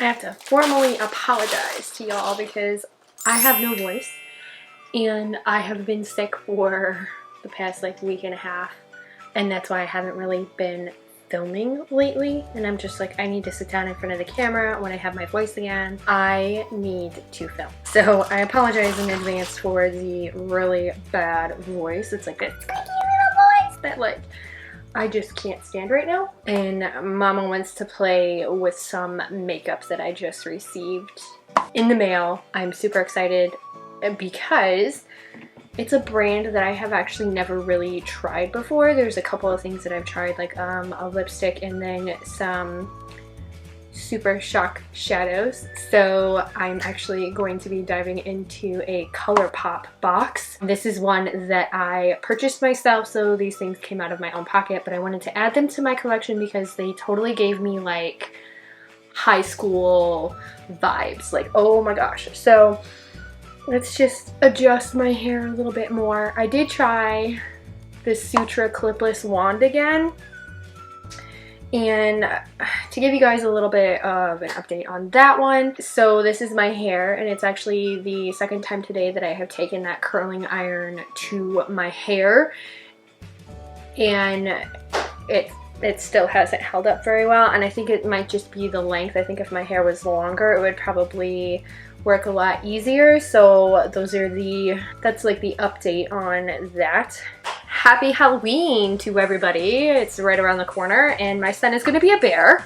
I have to formally apologize to y'all because I have no voice and I have been sick for the past like week and a half, and that's why I haven't really been filming lately. And I'm just like, I need to sit down in front of the camera when I have my voice again. I need to film. So I apologize in advance for the really bad voice. It's like a squeaky little voice that like I just can't stand right now. And Mama wants to play with some makeups that I just received in the mail. I'm super excited because it's a brand that I have actually never really tried before. There's a couple of things that I've tried, like a lipstick and then some Super Shock shadows. So I'm actually going to be diving into a Colourpop box. This is one that I purchased myself, so these things came out of my own pocket, but I wanted to add them to my collection because they totally gave me like high school vibes. Like, oh my gosh. So let's just adjust my hair a little bit more. I did try the Sutra clipless wand again. And to give you guys a little bit of an update on that one, so this is my hair, and it's actually the second time today that I have taken that curling iron to my hair, and it still hasn't held up very well, and I think it might just be the length. I think if my hair was longer, it would probably work a lot easier. So that's like the update on that. Happy Halloween to everybody. It's right around the corner and my son is going to be a bear.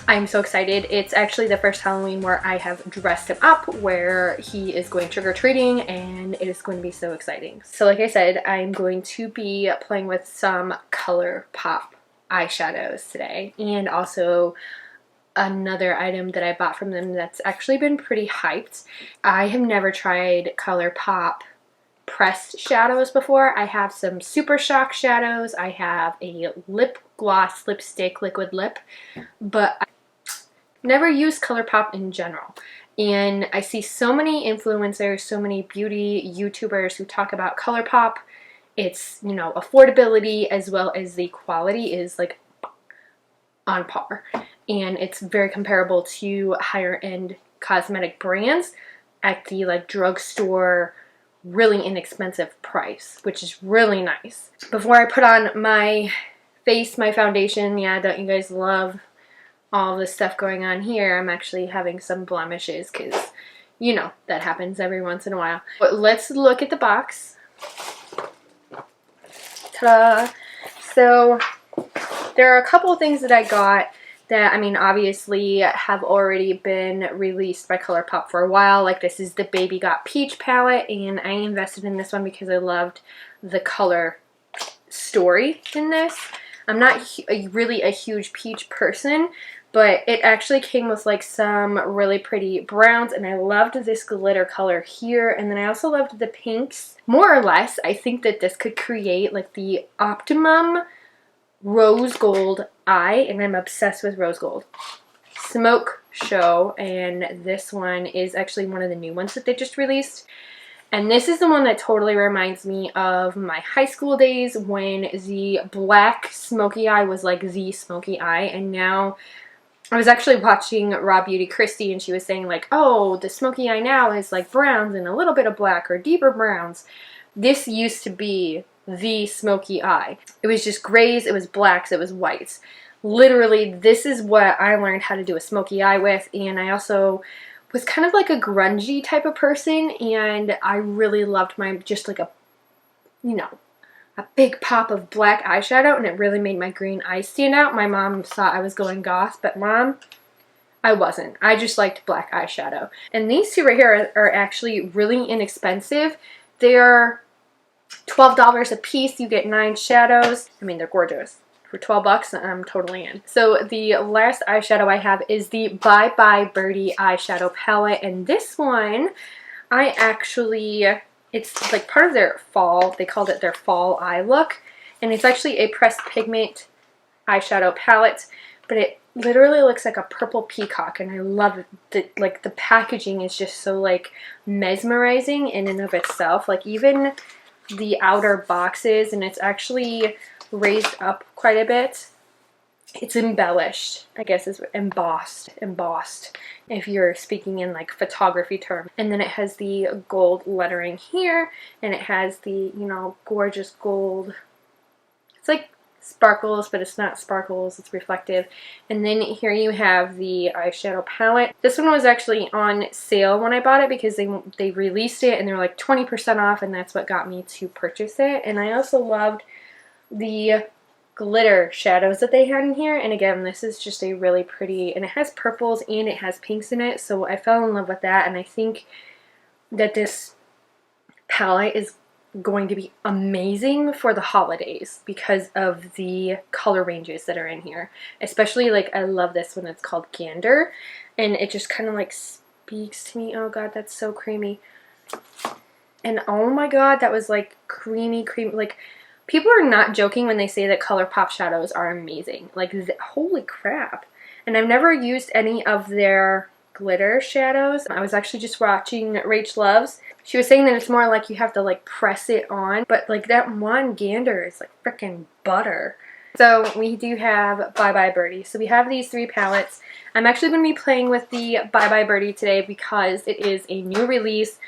I'm so excited. It's actually the first Halloween where I have dressed him up, where he is going trick-or-treating, and it is going to be so exciting. So like I said, I'm going to be playing with some Colourpop eyeshadows today, and also another item that I bought from them that's actually been pretty hyped. I have never tried Colourpop pressed shadows before. I have some Super Shock shadows. I have a lip gloss lipstick, liquid lip, but I never used Colourpop in general. And I see so many influencers, so many beauty YouTubers who talk about Colourpop. It's, you know, affordability as well as the quality is like on par. And it's very comparable to higher end cosmetic brands at the like drugstore, really inexpensive price, which is really nice. Before I put on my face, my foundation, yeah, don't you guys love all this stuff going on here? I'm actually having some blemishes because, you know, that happens every once in a while. But let's look at the box. Ta-da! So there are a couple of things that I got that, I mean, obviously have already been released by Colourpop for a while. Like, this is the Baby Got Peach palette, and I invested in this one because I loved the color story in this. I'm not really a huge peach person, but it actually came with like some really pretty browns, and I loved this glitter color here, and then I also loved the pinks. More or less, I think that this could create like the optimum rose gold eye, and I'm obsessed with rose gold. Smoke Show, and this one is actually one of the new ones that they just released. And this is the one that totally reminds me of my high school days when the black smoky eye was like the smoky eye. And now I was actually watching Raw Beauty Christy, and she was saying like, oh, the smoky eye now is like browns and a little bit of black or deeper browns. This used to be the smoky eye. It was just grays, it was blacks, it was whites. Literally, this is what I learned how to do a smoky eye with, and I also was kind of like a grungy type of person, and I really loved my, just like a, you know, a big pop of black eyeshadow, and it really made my green eyes stand out. My mom thought I was going goth, but Mom, I wasn't. I just liked black eyeshadow. And these two right here are actually really inexpensive. They're $12 a piece. You get 9 shadows. I mean, they're gorgeous. For 12 bucks, I'm totally in. So the last eyeshadow I have is the BYE Birdie eyeshadow palette, and this one, I actually, it's like part of their fall, they called it their fall eye look, and it's actually a pressed pigment eyeshadow palette, but it literally looks like a purple peacock, and I love it. Like the packaging is just so like mesmerizing in and of itself. Like even the outer boxes, and it's actually raised up quite a bit, It's embellished, I guess is embossed, if you're speaking in like photography terms. And then it has the gold lettering here, and it has the, you know, gorgeous gold. It's like sparkles, but it's not sparkles, it's reflective. And then here you have the eyeshadow palette. This one was actually on sale when I bought it because they released it and they were like 20% off, and that's what got me to purchase it. And I also loved the glitter shadows that they had in here, and again, this is just a really pretty, and it has purples and it has pinks in it, so I fell in love with that. And I think that this palette is going to be amazing for the holidays because of the color ranges that are in here. Especially, like, I love this one. It's called Gander, and it just kind of like speaks to me. Oh god, that's so creamy. And oh my god, that was like creamy. Like, people are not joking when they say that Colourpop shadows are amazing. Like, holy crap. And I've never used any of their glitter shadows. I was actually just watching Rach Loves. She was saying that it's more like you have to like press it on, but like that one Gander is like freaking butter. So we do have Bye Bye Birdie. So we have these 3 palettes. I'm actually going to be playing with the Bye Bye Birdie today because it is a new release,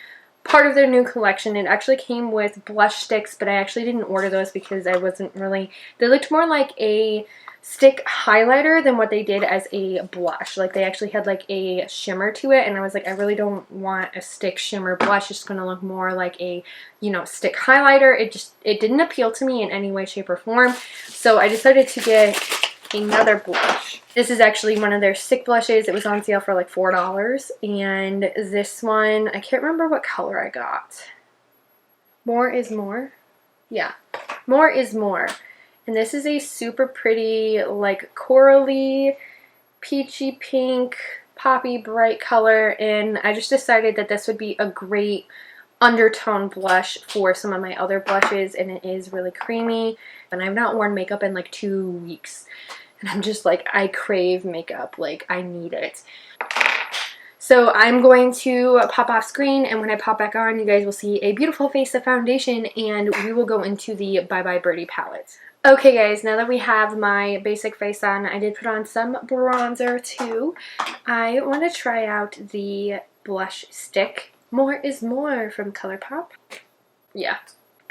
part of their new collection. It actually came with blush sticks, but I actually didn't order those because I wasn't really, they looked more like a stick highlighter than what they did as a blush. Like, they actually had like a shimmer to it, and I was like, I really don't want a stick shimmer blush. It's going to look more like a, you know, stick highlighter. It didn't appeal to me in any way, shape, or form, so I decided to get another blush. This is actually one of their stick blushes. It was on sale for like $4, and this one, I can't remember what color I got. More is More? Yeah, More is More. And this is a super pretty, like, corally, peachy pink, poppy bright color, and I just decided that this would be a great undertone blush for some of my other blushes, and it is really creamy. And I've not worn makeup in like 2 weeks, and I'm just like, I crave makeup, like, I need it. So I'm going to pop off screen, and when I pop back on, you guys will see a beautiful face of foundation, and we will go into the Bye Bye Birdie palette. Okay guys, now that we have my basic face on, I did put on some bronzer too. I want to try out the blush stick. More is More from Colourpop. Yeah.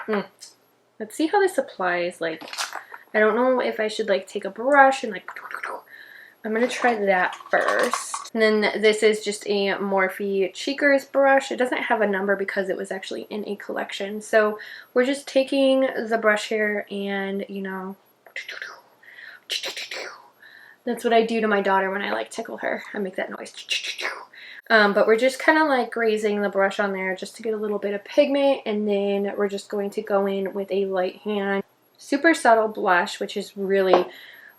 Let's see how this applies. Like, I don't know if I should like take a brush and like, I'm going to try that first. And then this is just a Morphe Cheekers brush. It doesn't have a number because it was actually in a collection. So we're just taking the brush here and, you know, that's what I do to my daughter when I like tickle her. I make that noise. But we're just kind of like grazing the brush on there just to get a little bit of pigment. And then we're just going to go in with a light hand. Super subtle blush, which is really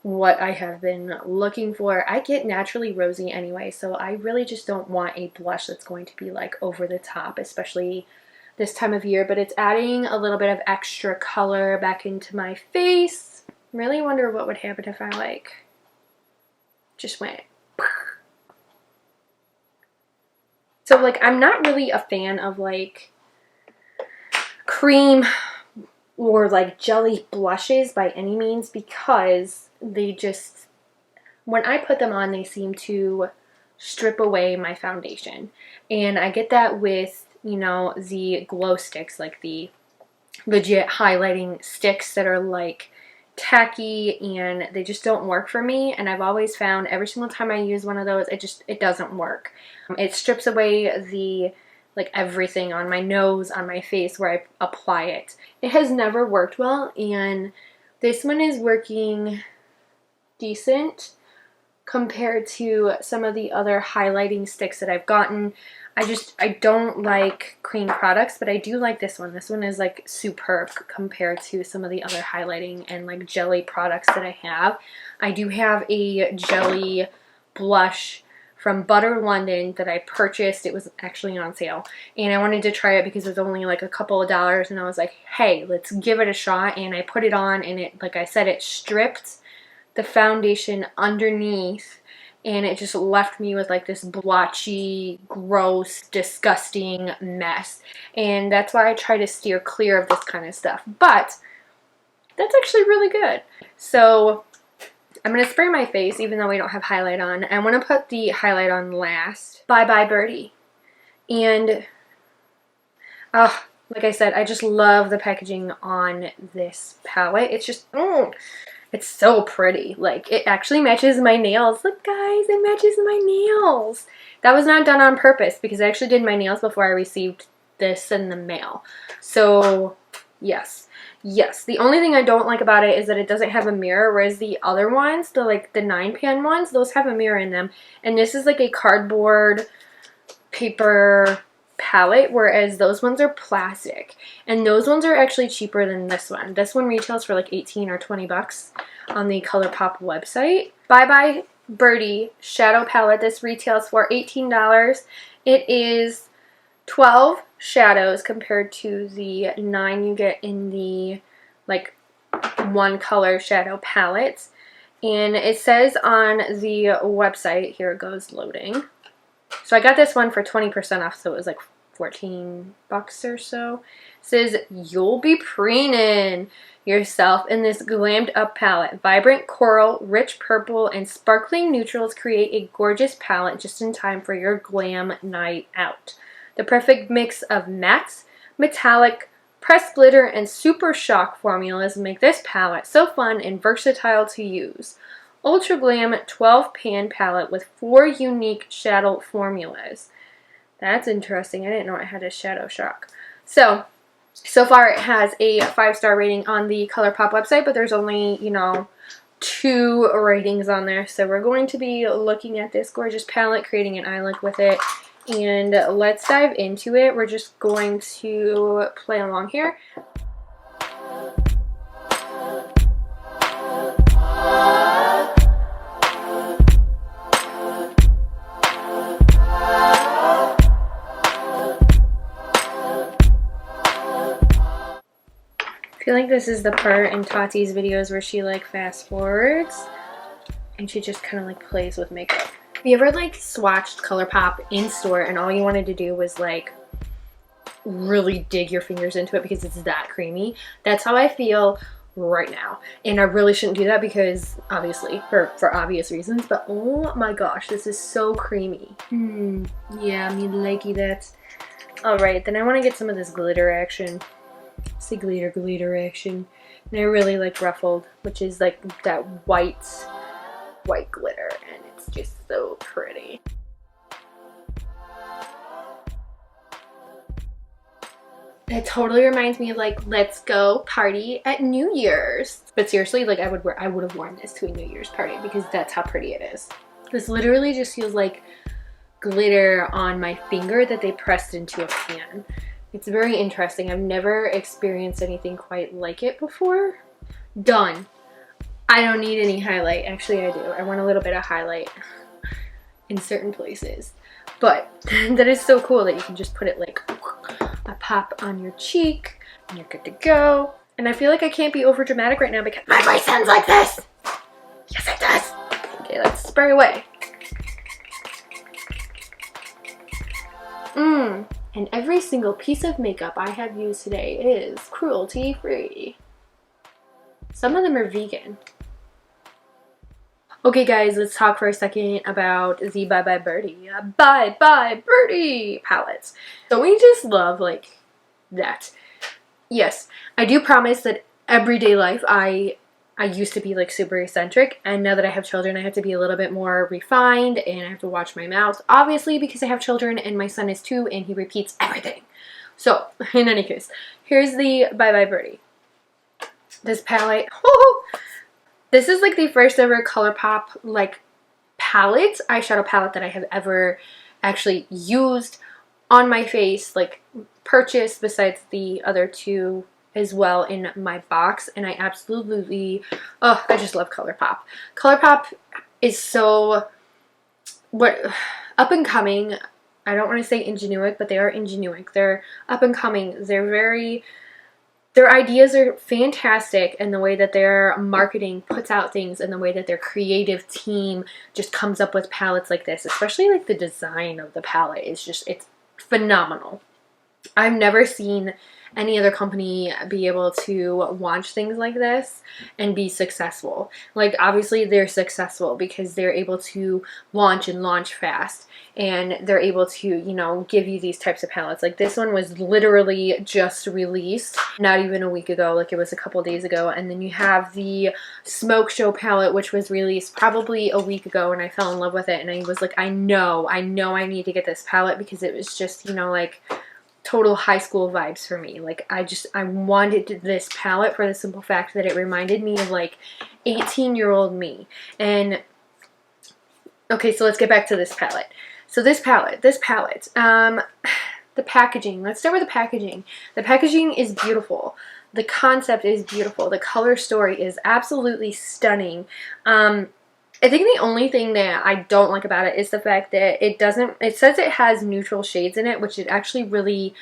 what I have been looking for. I get naturally rosy anyway, so I really just don't want a blush that's going to be like over the top, especially this time of year, but it's adding a little bit of extra color back into my face. I really wonder what would happen if I like just went. So like, I'm not really a fan of like cream or like jelly blushes by any means, because they just, when I put them on, they seem to strip away my foundation. And I get that with, you know, the glow sticks, like the legit highlighting sticks that are like tacky, and they just don't work for me. And I've always found every single time I use one of those, it doesn't work. It strips away the, like, everything on my nose, on my face where I apply it. It has never worked well, and this one is working decent compared to some of the other highlighting sticks that I've gotten. I don't like cream products, but I do like this one. This one is like superb compared to some of the other highlighting and like jelly products that I have. I do have a jelly blush from Butter London that I purchased. It was actually on sale, and I wanted to try it because it was only like a couple of dollars, and I was like, hey, let's give it a shot. And I put it on, and it, like I said, it stripped the foundation underneath, and it just left me with like this blotchy, gross, disgusting mess. And that's why I try to steer clear of this kind of stuff, but that's actually really good. So I'm going to spray my face even though we don't have highlight on. I want to put the highlight on last. Bye Bye Birdie. And, like I said, I just love the packaging on this palette. It's just, it's so pretty. Like, it actually matches my nails. Look, guys, it matches my nails. That was not done on purpose because I actually did my nails before I received this in the mail. So, yes. Yes, the only thing I don't like about it is that it doesn't have a mirror, whereas the other ones, the 9-pan ones, those have a mirror in them. And this is like a cardboard paper palette, whereas those ones are plastic. And those ones are actually cheaper than this one. This one retails for like 18 or 20 bucks on the Colourpop website. Bye Bye Birdie shadow palette. This retails for $18. It is 12 shadows compared to the 9 you get in the like one color shadow palettes. And it says on the website, here it goes loading. So I got this one for 20% off, so it was like 14 bucks or so. It says you'll be preening yourself in this glammed up palette. Vibrant coral, rich purple, and sparkling neutrals create a gorgeous palette just in time for your glam night out. The perfect mix of mattes, metallic, pressed glitter, and super shock formulas make this palette so fun and versatile to use. Ultra Glam 12-pan palette with 4 unique shadow formulas. That's interesting. I didn't know it had a shadow shock. So far it has a 5-star rating on the Colourpop website, but there's only, 2 ratings on there. So we're going to be looking at this gorgeous palette, creating an eye look with it. And let's dive into it. We're just going to play along here. I feel like this is the part in Tati's videos where she like fast forwards and she just kind of like plays with makeup. Have you ever like swatched Colourpop in store and all you wanted to do was like really dig your fingers into it because it's that creamy? That's how I feel right now. And I really shouldn't do that because obviously for obvious reasons, but oh my gosh, this is so creamy. Yeah, me likey that. Alright, then I want to get some of this glitter action. It's the glitter action. And I really like ruffled, which is like that white glitter, and it's just so pretty. It totally reminds me of like let's go party at New Year's. But seriously, like I would have worn this to a New Year's party because that's how pretty it is. This literally just feels like glitter on my finger that they pressed into a pan. It's very interesting. I've never experienced anything quite like it before. Done. I don't need any highlight. Actually, I do. I want a little bit of highlight in certain places. But that is so cool that you can just put it like a pop on your cheek and you're good to go. And I feel like I can't be over dramatic right now because my voice sounds like this. Yes, it does. Okay, let's spray away. And every single piece of makeup I have used today is cruelty-free. Some of them are vegan. Okay guys, let's talk for a second about the Bye Bye Birdie. Bye Bye Birdie palettes. Don't we just love like that? Yes, I do promise that everyday life I used to be like super eccentric, and now that I have children I have to be a little bit more refined and I have to watch my mouth, obviously because I have children and my son is 2 and he repeats everything. So in any case, here's the Bye Bye Birdie. This palette, this is like the first ever Colourpop like palette, eyeshadow palette that I have ever actually used on my face, like purchased, besides the other 2 as well in my box. And I absolutely, I just love Colourpop. Colourpop is so up and coming. I don't want to say ingenuic, but they are ingenuic. They're up and coming. Their ideas are fantastic, and the way that their marketing puts out things and the way that their creative team just comes up with palettes like this, especially like the design of the palette is just, it's phenomenal. I've never seen any other company be able to launch things like this and be successful. Like, obviously they're successful because they're able to launch and launch fast, and they're able to, you know, give you these types of palettes. Like, this one was literally just released not even a week ago, like it was a couple days ago. And then you have the Smoke Show palette, which was released probably a week ago, and I fell in love with it, and I was like, I know I need to get this palette, because it was just, you know, like total high school vibes for me. Like, I wanted this palette for the simple fact that it reminded me of like 18-year-old me. And okay, so let's get back to this palette. So this palette, the packaging, let's start with the packaging. The packaging is beautiful. The concept is beautiful. The color story is absolutely stunning. I think the only thing that I don't like about it is the fact that it says it has neutral shades in it, which it actually really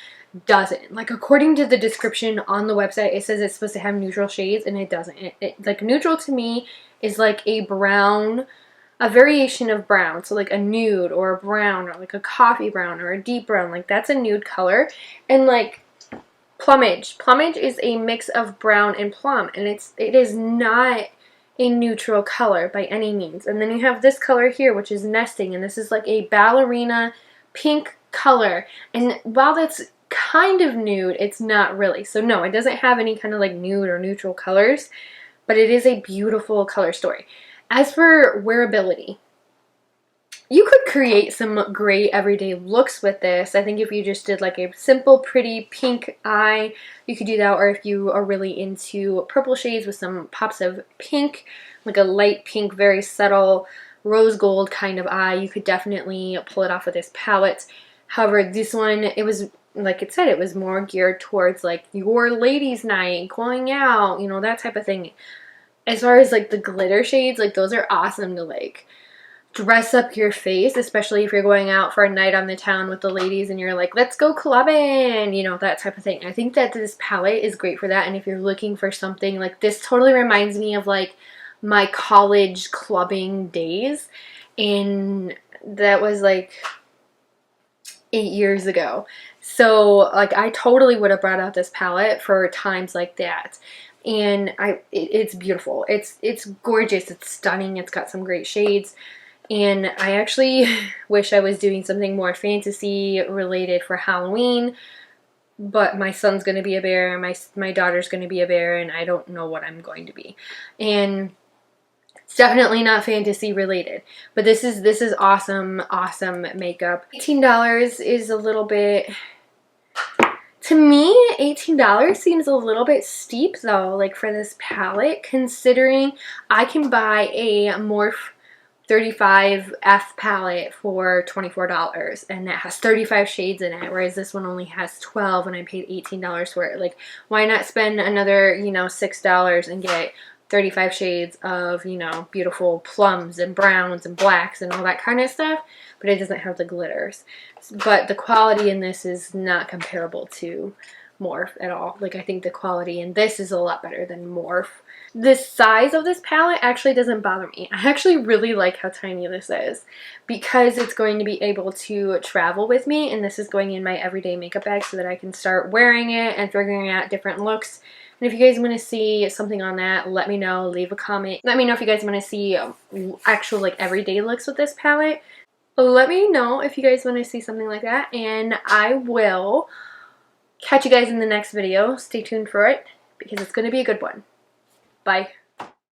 doesn't. Like, according to the description on the website, it says it's supposed to have neutral shades, and it doesn't. Like, neutral to me is like a brown, a variation of brown. So like a nude or a brown, or like a coffee brown or a deep brown. Like, that's a nude color. And like plumage is a mix of brown and plum, and it is not a neutral color by any means. And then you have this color here, which is nesting, and this is like a ballerina pink color. And while that's kind of nude, it's not really. So no, it doesn't have any kind of like nude or neutral colors, but it is a beautiful color story. As for wearability, you could create some great everyday looks with this. I think if you just did like a simple, pretty pink eye, you could do that. Or if you are really into purple shades with some pops of pink, like a light pink, very subtle rose gold kind of eye, you could definitely pull it off with this palette. However, this one, it was, like it said, it was more geared towards like your ladies' night, going out, you know, that type of thing. As far as like the glitter shades, like those are awesome to like dress up your face, especially if you're going out for a night on the town with the ladies and you're like, let's go clubbing, you know, that type of thing. I think that this palette is great for that. And if you're looking for something, like, this totally reminds me of like my college clubbing days, and that was like 8 years ago. So like, I totally would have brought out this palette for times like that. And it's beautiful. It's gorgeous. It's stunning. It's got some great shades. And I actually wish I was doing something more fantasy related for Halloween, but my son's going to be a bear, and my daughter's going to be a bear, and I don't know what I'm going to be. And it's definitely not fantasy related, but this is awesome makeup. $18 is a little bit, to me, $18 seems a little bit steep though, like for this palette, considering I can buy a Morphe 35F palette for $24, and that has 35 shades in it, whereas this one only has 12, and I paid $18 for it. Like, why not spend another, you know, $6 and get 35 shades of, you know, beautiful plums and browns and blacks and all that kind of stuff, but it doesn't have the glitters. But the quality in this is not comparable to Morphe at all. Like, I think the quality in this is a lot better than Morphe. The size of this palette actually doesn't bother me. I actually really like how tiny this is, because it's going to be able to travel with me, and this is going in my everyday makeup bag so that I can start wearing it and figuring out different looks. And if you guys want to see something on that, let me know. Leave a comment. Let me know if you guys want to see actual like everyday looks with this palette. Let me know if you guys want to see something like that, and I will catch you guys in the next video. Stay tuned for it, because it's going to be a good one. Bye.